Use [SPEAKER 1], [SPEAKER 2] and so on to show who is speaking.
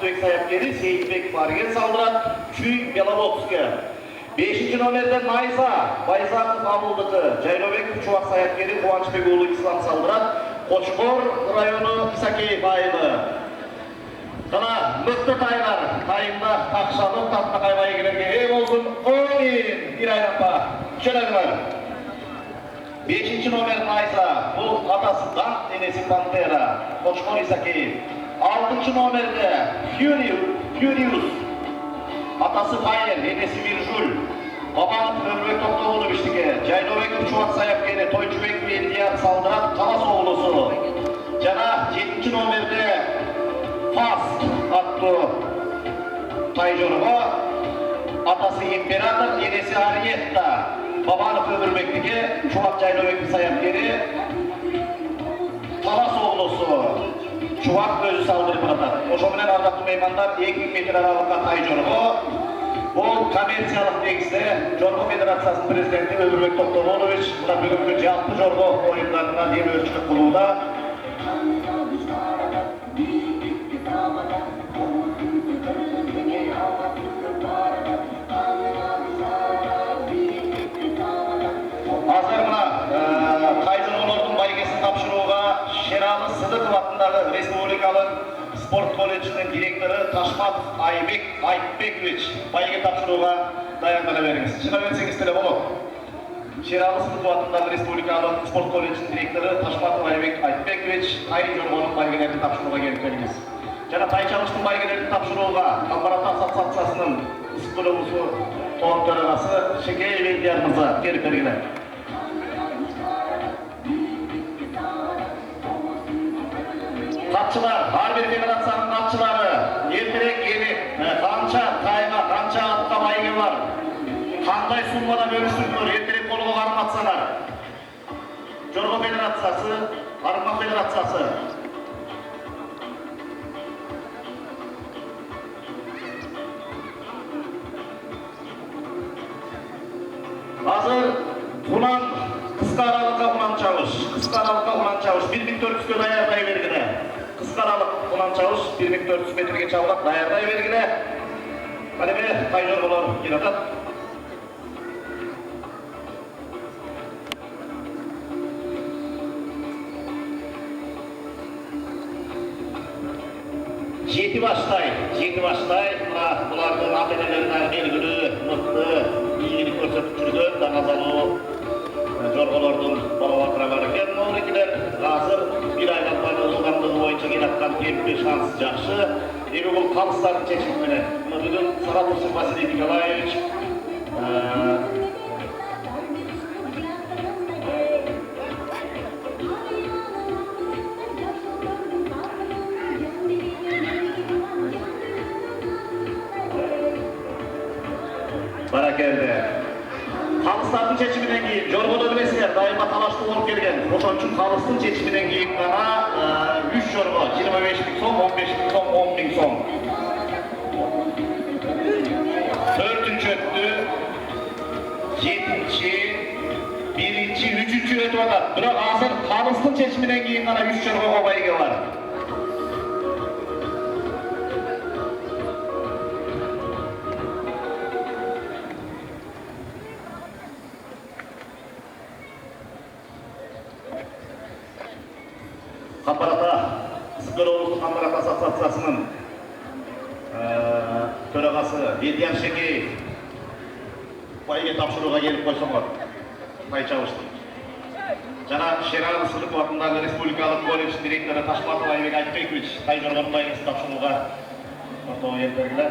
[SPEAKER 1] Ақтөбек саяпкері Сейітбек Барген салдырат Чүй Беловодская. 5-ші номерден Найза Байзақов Абылдықы, Жайлобеков Чуақ саяпкері Қуанышбек Улы Ислам салдырат Қошқор районы Исакеев айылы. Қана мүкті тайлар, тайында тақшанып татта қайбай келерге болсын. Ойын, бір айнапа, шөләгілер. 5-ші номер Найза, бұл атасы Дант, денесі Пантера, Қошқор Исакеев. 6-ші номерде Фюриус, атасы Файер, денесі Виржул. Бабанов Өмірбек Тоқтоғыловичтіге, Жайлобеков Чуақ саяпкері Тойчубек Бендияр салдырат Қалас облысы. Жана 7-ші номерде Фаст атты тайжорға, атасы Император, енесі Ариетта. Бабанов Өмірбектіге, Чуақ Жайлобеков саяпкері Қалас облысы. Чуақ өзі салдырып жатат. Ошоменен ардақты меймандар 2000 метр аралыққа тайжорға. Бұл коммерциялық негізде Жорго Федерациясының президенті Өмірбек Тоқтоғылович мына бүгінгі жалпы жорго ойындарына демеушілік қылуда. Азыр мына тайжорғылардың байгесін тапшыруға Шералы Сыдықов атындағы республикалық спорт колледжінің директоры Ташматов Айбек Айтбекович байге тапшыруға даярлана беріңіз. Шына берсеңіз теле болады. Шералы Сыдықов атындағы республикалық спорт колледжінің директоры Ташматов Айбек Айтбекович тайжорғының байгелерін тапшыруға келіп келіңіз. Жана тайчалыштың байгелерін тапшыруға Қалбарата ассоциациясының спортшысы топ төрағасы Шекей Бендияр мырза келіп бергілер. Қатшылар, Арбер Федерацияның қатшылары, ертерек елек, қанша тайға, қанша атқа байге бар, қандай суммада бөлістірділер, ертерек қолығы қарым атсанар. Жорго Федерациясы, Армақ Федерациясы. Азыр құнан, қысқа аралыққа құнан чауыш, 1400-ке даярдай бергілі. Қысқаралық құнан чауыш 1400 метрге чауылап даярдай бергілі. Қалеме тайжорғылар келатат. Жеті баштай, бұлардың ата-енелеріне белгілі, мықты, иелік көрсетіп жүрген, даңазалы жорғалардың балалатыра бар екен. Ол екілер ғасыр бір айдан пайда ұзылғандығы бойынша келатқан темпе шансы жақшы. Егі бұл қалыстардың шешімімен. Бүгін Саратовский Василий Николаевич Баракелді. Қалыстардың шешімінен кейін, жорғыда білесіңер, дайыма талашты болып келген. Ошон үшін қалыстың шешімінен кейін ғана 3 жорғы, 25.000 сом, 15.000 сом, 10.000 сом. 4-ші өтті, 7-ші, 1-ші, 3-ші өтіп атат. Бірақ азыр қалыстың шешімінен кейін ғана 3 жорғыға байге бар. Қамбарата, Сібір облыстық Қамбарата ассоциациясының төрағасы Бендияр Шекеев байге тапшыруға келіп қойсаңдар, тайчауышты. Жана Шералы Сыдықов атындағы республикалық колледж директоры Ташматов Айбек Айтбекович тайжорғының байгесін тапшыруға ортаға келіп бергілер.